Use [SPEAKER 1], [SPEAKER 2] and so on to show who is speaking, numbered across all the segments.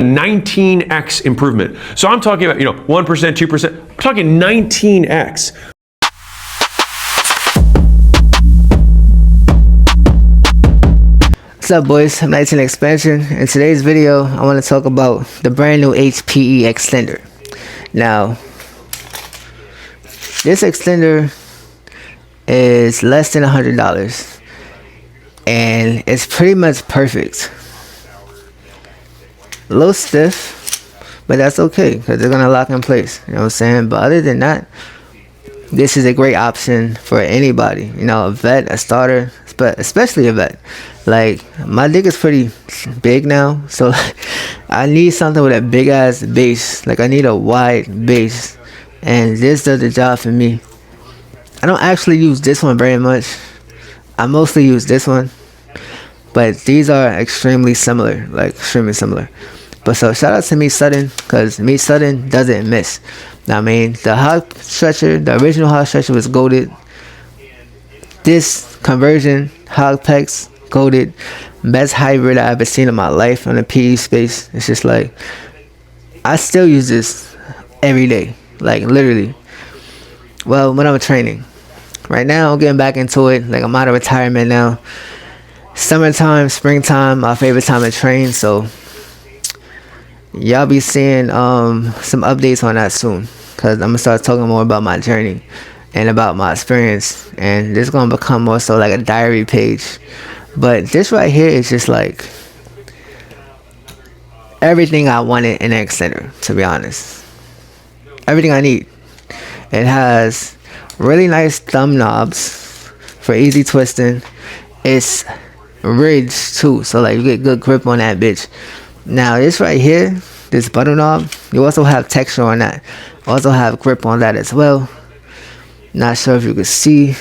[SPEAKER 1] 19x improvement. So I'm talking about, 1%, 2%, I'm talking 19x.
[SPEAKER 2] What's up, boys? I'm 19 Expansion. In today's video, I want to talk about the brand new HPE extender. Now, this extender is less than $100 and it's pretty much perfect. A little stiff, but that's okay because they're gonna lock in place, you know what I'm saying? But other than that, this is a great option for anybody, a vet, a starter, but especially a vet. Like, my dick is pretty big now, so I need something with a big ass base. Like, I need a wide base, and this does the job for me. I don't actually use this one very much. I mostly use this one, but these are extremely similar, But so shout out to Meat Sudden, because Meat Sudden doesn't miss. I mean, the Hog Stretcher, the original Hog Stretcher was goated. This conversion, Hog Pecs, goated. Best hybrid I ever seen in my life on the PE space. It's just like, I still use this every day, like literally. Well, when I'm training. Right now, I'm getting back into it. Like, I'm out of retirement now. Summertime, springtime, my favorite time to train, so y'all be seeing some updates on that soon, because I'm gonna start talking more about my journey and about my experience, and this is gonna become more so like a diary page. But this right here is just like everything I wanted in an extender, to be honest. Everything I need. It has really nice thumb knobs for easy twisting. It's ridged too, so like you get good grip on that bitch. Now this right here, this butter knob, you also have texture on that. Also have grip on that as well. Not sure if you can see,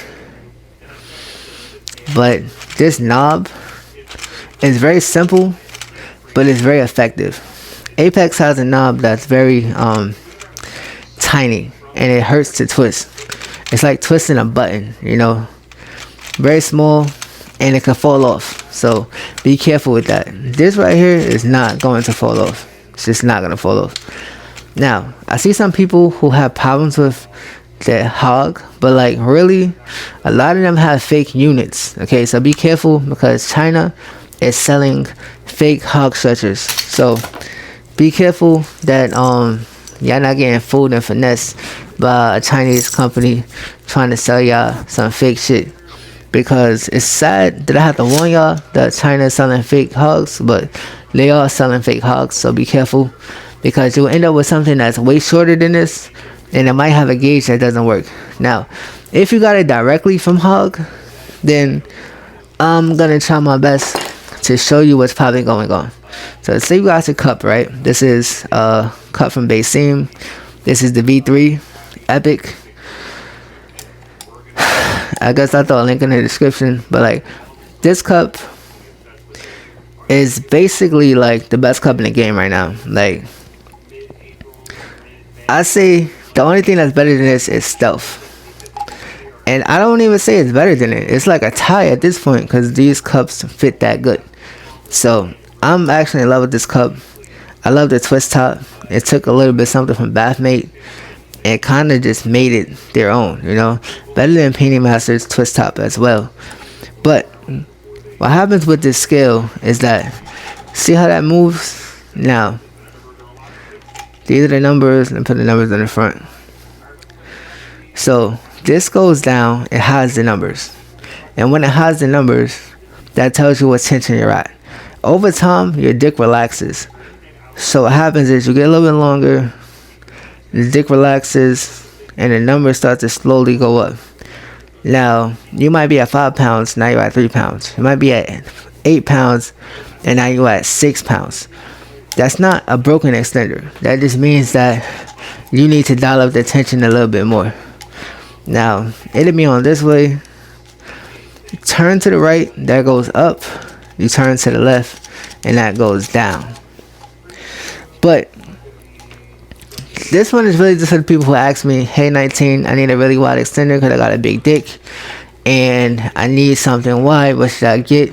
[SPEAKER 2] but this knob is very simple, but it's very effective. Apex has a knob that's very tiny, and it hurts to twist. It's like twisting a button, very small, and it can fall off, so be careful with that. This right here is not going to fall off. It's just not going to fall off. Now, I see some people who have problems with the Hog, but like really, a lot of them have fake units. Okay, so be careful, because China is selling fake Hog Stretchers. So be careful that y'all not getting fooled and finessed by a Chinese company trying to sell y'all some fake shit. Because it's sad that I have to warn y'all that China is selling fake hogs, but they are selling fake hogs, so be careful, because you'll end up with something that's way shorter than this, and it might have a gauge that doesn't work. Now, if you got it directly from Hog, then I'm gonna try my best to show you what's probably going on. So say you got a cup, right? This is a cup from Base Seam. This is the V3 Epic. I guess I'll throw a link in the description, but like, this cup is basically like the best cup in the game right now. Like, I say the only thing that's better than this is Stealth, and I don't even say it's better than it. It's like a tie at this point, because these cups fit that good. So I'm actually in love with this cup. I love the twist top. It took a little bit something from Bathmate and kind of just made it their own, better than Painting Master's twist top as well. But what happens with this scale is that, see how that moves? Now, these are the numbers, and put the numbers in the front. So this goes down, it has the numbers, and when it has the numbers, that tells you what tension you're at. Over time, your dick relaxes. So what happens is you get a little bit longer, the dick relaxes, and the numbers start to slowly go up. Now, you might be at 5 pounds, now you're at 3 pounds. You might be at 8 pounds, and now you're at 6 pounds. That's not a broken extender. That just means that you need to dial up the tension a little bit more. Now, it'll be on this way. Turn to the right, that goes up. You turn to the left, and that goes down. But this one is really just for the people who ask me, hey 19, I need a really wide extender because I got a big dick and I need something wide. What should I get?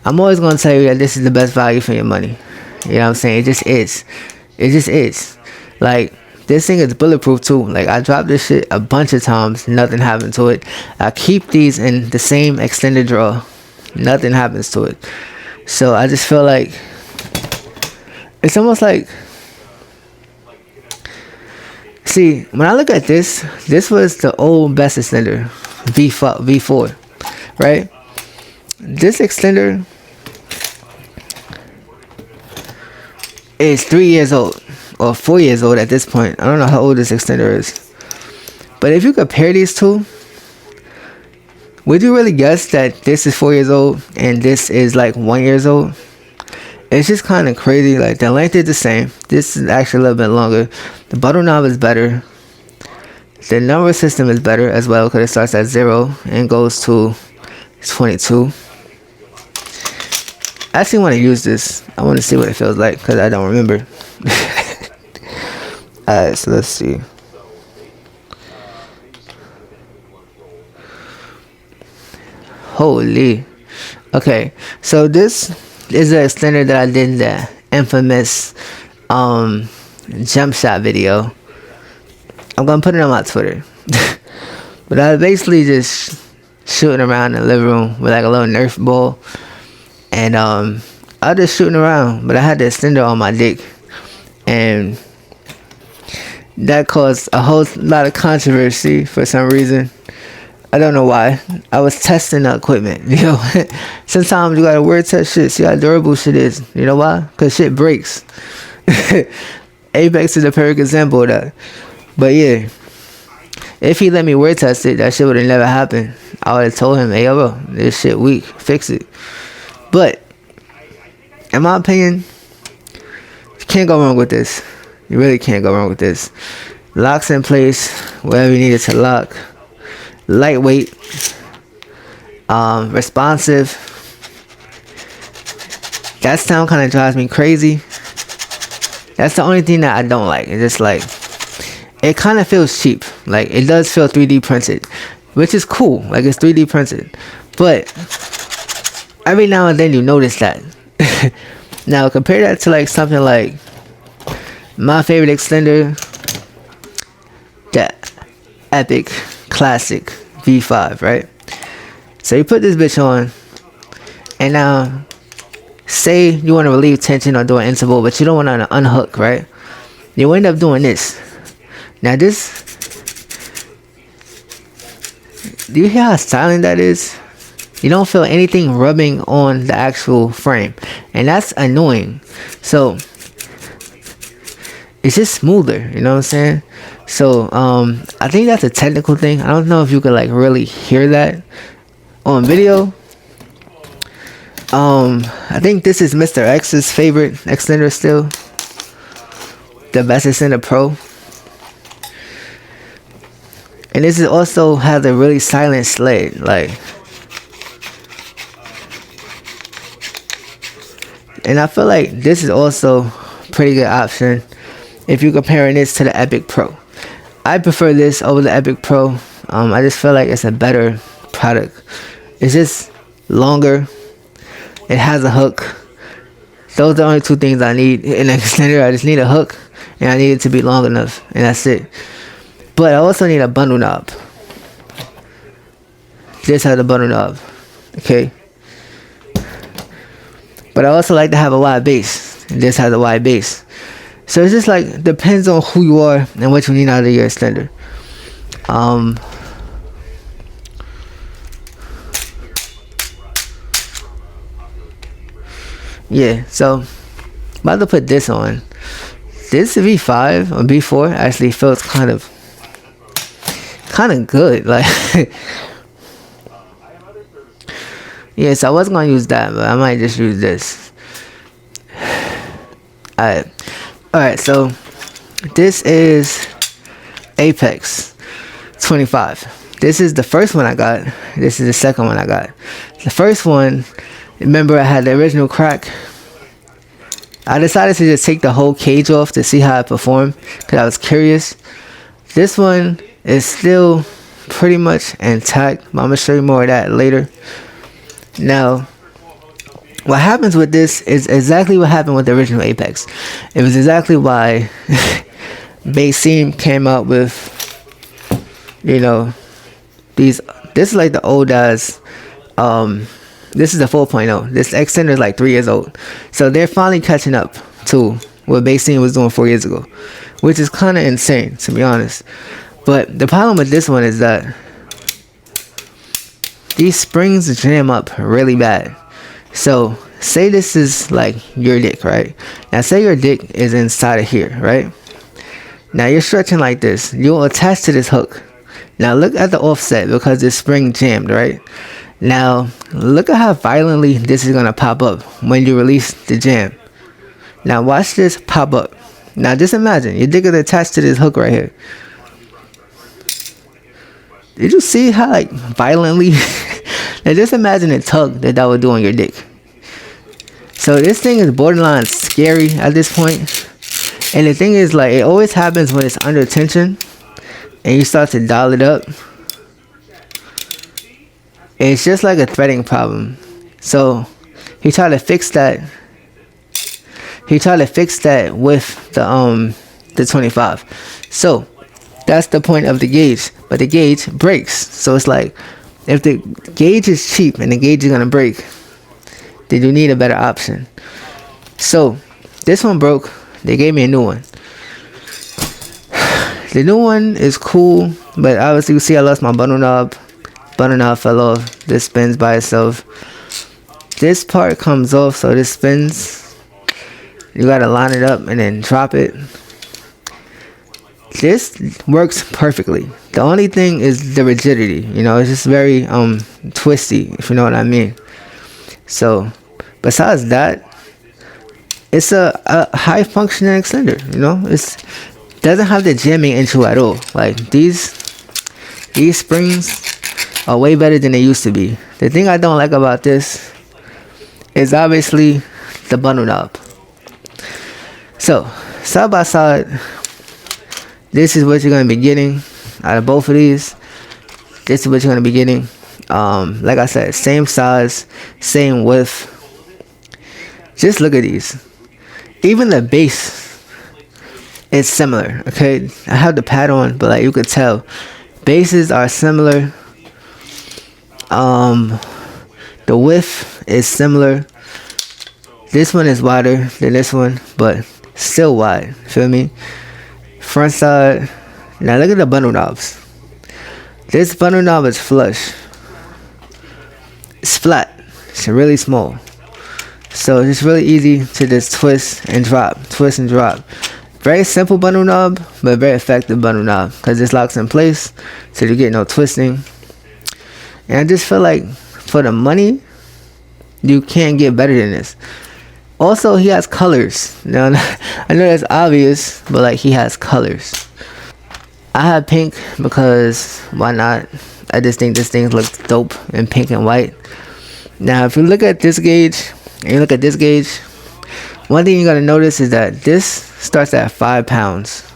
[SPEAKER 2] I'm always going to tell you that this is the best value for your money. You know what I'm saying? It just is. It just is. Like, this thing is bulletproof too. Like, I dropped this shit a bunch of times, nothing happened to it. I keep these in the same extended drawer, nothing happens to it. So I just feel like it's almost like, see, when I look at this was the old best extender, V4, right? This extender is 3 years old or 4 years old at this point. I don't know how old this extender is, but if you compare these two, would you really guess that this is 4 years old and this is like 1 year old? It's just kind of crazy. Like, the length is the same. This is actually a little bit longer. The bottle knob is better. The number system is better as well, because it starts at 0 and goes to 22. I actually want to use this. I want to see what it feels like, because I don't remember. Alright, so let's see. Holy. Okay, so this is an extender that I did in the infamous jump shot video. I'm gonna put it on my Twitter. But I was basically just shooting around in the living room with like a little Nerf ball. And I was just shooting around, but I had the extender on my dick. And that caused a whole lot of controversy for some reason. I don't know why. I was testing the equipment, you know. Sometimes you gotta word test shit, see how durable shit is. You know why? Cause shit breaks. Apex is a perfect example of that. But yeah, if he let me word test it, that shit would have never happened. I would have told him, hey, yo, bro, this shit weak, fix it. But in my opinion, you can't go wrong with this. You really can't go wrong with this. Locks in place wherever you need it to lock. Lightweight, responsive. That sound kind of drives me crazy. That's the only thing that I don't like. It's just like, it kind of feels cheap. Like, it does feel 3D printed, which is cool. Like, it's 3D printed, but every now and then you notice that. Now compare that to like something like my favorite extender, the Epic Classic V5, right? So you put this bitch on, and now say you want to relieve tension or do an interval, but you don't want to unhook, right? You end up doing this. Now this, do you hear how silent that is? You don't feel anything rubbing on the actual frame, and that's annoying. So it's just smoother, you know what I'm saying? So I think that's a technical thing. I don't know if you could like really hear that on video. I think this is Mr. X's favorite extender still, the best extender pro. And this is also has a really silent sled, like. And I feel like this is also pretty good option if you're comparing this to the Epic Pro. I prefer this over the Epic Pro. I just feel like it's a better product. It's just longer. It has a hook. Those are the only two things I need in an extender. I just need a hook, and I need it to be long enough, and that's it. But I also need a bundle knob. This has a bundle knob. Okay. But I also like to have a wide base. This has a wide base. So it's just like, depends on who you are and what you need out of your extender. Yeah, so I'm about to put this on. This V5 or V4 actually feels kind of good. Like, yeah, so I wasn't gonna use that, but I might just use this. Alright, so this is Apex 25. This is the first one I got. This is the second one I got. The first one, remember I had the original crack. I decided to just take the whole cage off to see how it performed, because I was curious. This one is still pretty much intact, but I'm gonna show you more of that later. Now, what happens with this is exactly what happened with the original Apex. It was exactly why Base Seam came out with, you know, these. This is like the old ass. This is the 4.0. This extender is like 3 years old, so they're finally catching up to what Base Seam was doing 4 years ago, which is kind of insane, to be honest. But the problem with this one is that these springs jam up really bad. So say this is like your dick, right? Now say your dick is inside of here, right? Now you're stretching like this. You'll attach to this hook. Now look at the offset because this spring jammed, right? Now look at how violently this is gonna pop up when you release the jam. Now watch this pop up. Now just imagine your dick is attached to this hook right here. Did you see how like violently? Now just imagine a tug that would do on your dick. So this thing is borderline scary at this point. And the thing is, like, it always happens when it's under tension and you start to dial it up. It's just like a threading problem. So he tried to fix that. He tried to fix that with the 25. So that's the point of the gauge. But the gauge breaks. So it's like, if the gauge is cheap and the gauge is gonna break, then you need a better option. So this one broke. They gave me a new one. The new one is cool, but obviously you see I lost my bundle knob. Bundle knob fell off. This spins by itself. This part comes off, so this spins. You gotta line it up and then drop it. This works perfectly. The only thing is the rigidity. You know, it's just very twisty, if you know what I mean. So besides that, it's a high functioning extender. You know, it's doesn't have the jamming issue at all. Like these springs are way better than they used to be. The thing I don't like about this is obviously the bundle knob. So side by side, this is what you're gonna be getting out of both of these. This is what you're gonna be getting. Like I said, same size, same width. Just look at these. Even the base is similar. Okay, I have the pad on, but like you could tell, bases are similar. The width is similar. This one is wider than this one, but still wide. Feel me? Front side. Now look at the bundle knobs. This bundle knob is flush. It's flat. It's really small. So it's really easy to just twist and drop. Twist and drop. Very simple bundle knob, but very effective bundle knob because this locks in place, so you get no twisting. And I just feel like for the money, you can't get better than this. Also, he has colors. Now, I know that's obvious, but like he has colors. I have pink because why not? I just think this thing looks dope in pink and white. Now, if you look at this gauge and you look at this gauge, one thing you gotta notice is that this starts at 5 pounds,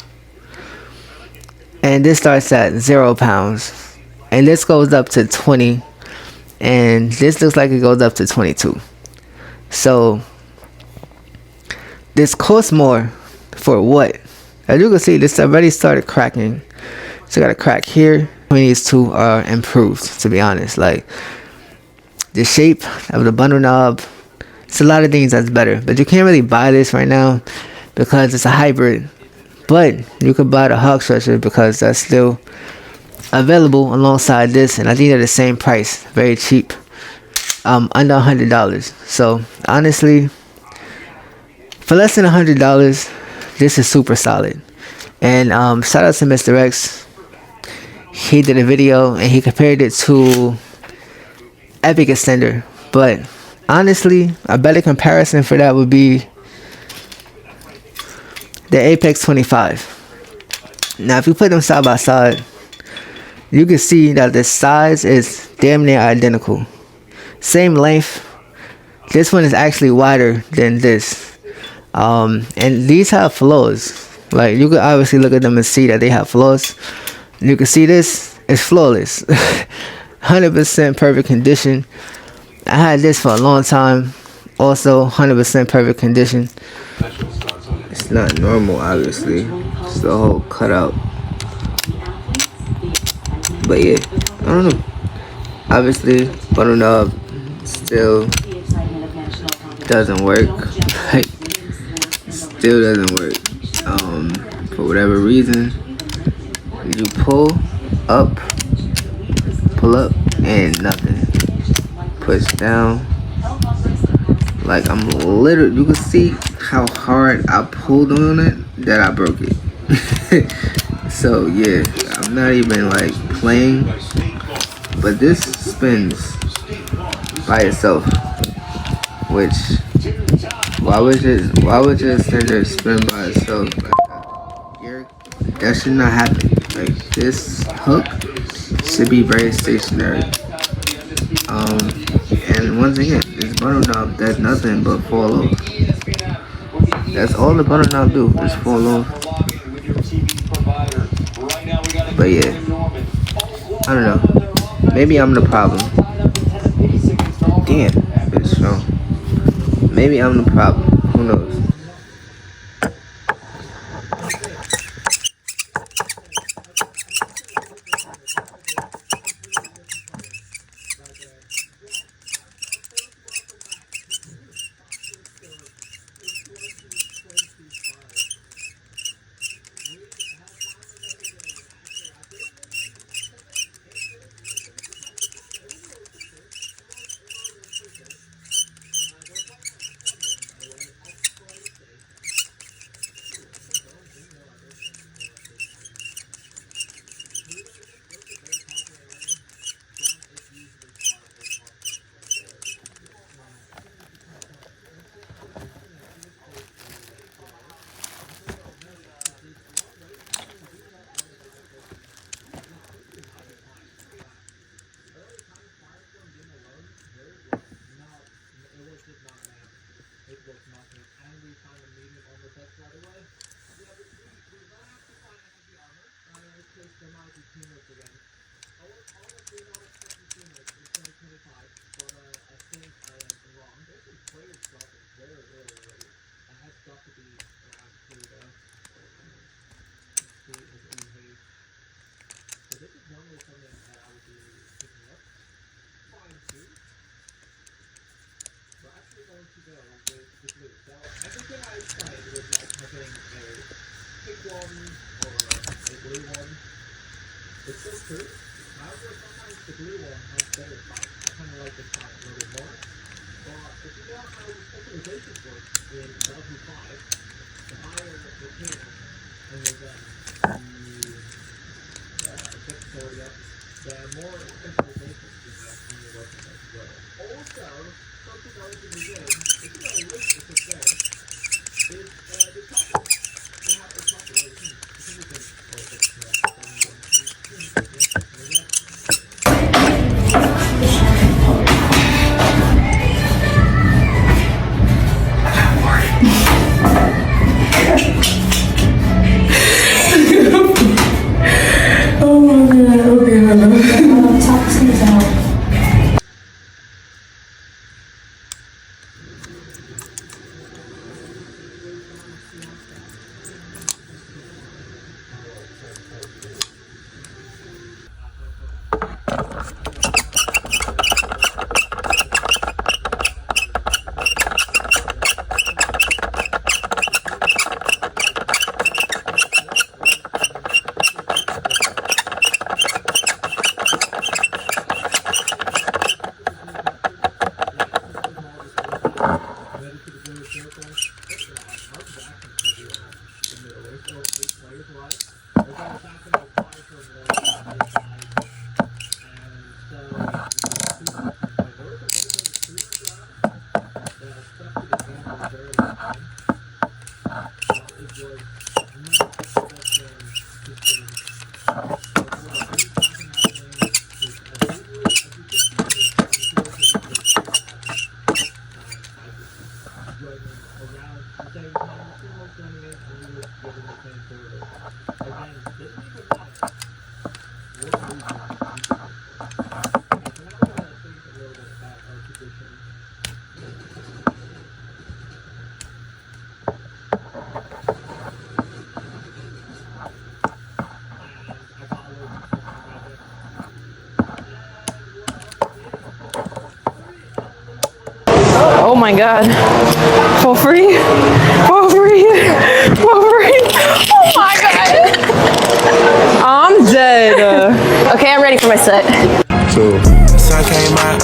[SPEAKER 2] and this starts at 0 pounds, and this goes up to 20, and this looks like it goes up to 22. So this costs more for what? As you can see, this already started cracking. So got a crack here. These two are improved, to be honest. Like the shape of the bundle knob, it's a lot of things that's better. But you can't really buy this right now because it's a hybrid. But you could buy the Hog Stretcher because that's still available alongside this, and I think they're the same price, very cheap, under $100. So honestly, for less than $100, this is super solid. And shout out to Mr. X. He did a video and he compared it to Epic Extender, but honestly, a better comparison for that would be the Apex 25. Now, if you put them side by side, you can see that the size is damn near identical. Same length. This one is actually wider than this. And these have flaws. Like, you can obviously look at them and see that they have flaws. You can see this is flawless. 100% perfect condition. I had this for a long time, Also 100% perfect condition. It's not normal, obviously. It's the whole cutout. But yeah, I don't know. Obviously, bottle knob still doesn't work. Like, still doesn't work. For whatever reason, you pull up, and nothing. Push down. Like, I'm literally, you can see how hard I pulled on it that I broke it. So yeah, I'm not even like playing, but this spins by itself, which why would your extender spin by itself? Like, that should not happen. Like, this hook should be very stationary. And once again, this bottle knob does nothing but fall off. That's all the bottle knob do, is fall off. But yeah, I don't know. Maybe I'm the problem. Damn, it's strong. Maybe I'm the problem. Who knows?
[SPEAKER 3] my god. For free? For free? For free? Oh my god. I'm dead. Okay, I'm ready for my set.
[SPEAKER 4] Sun came out,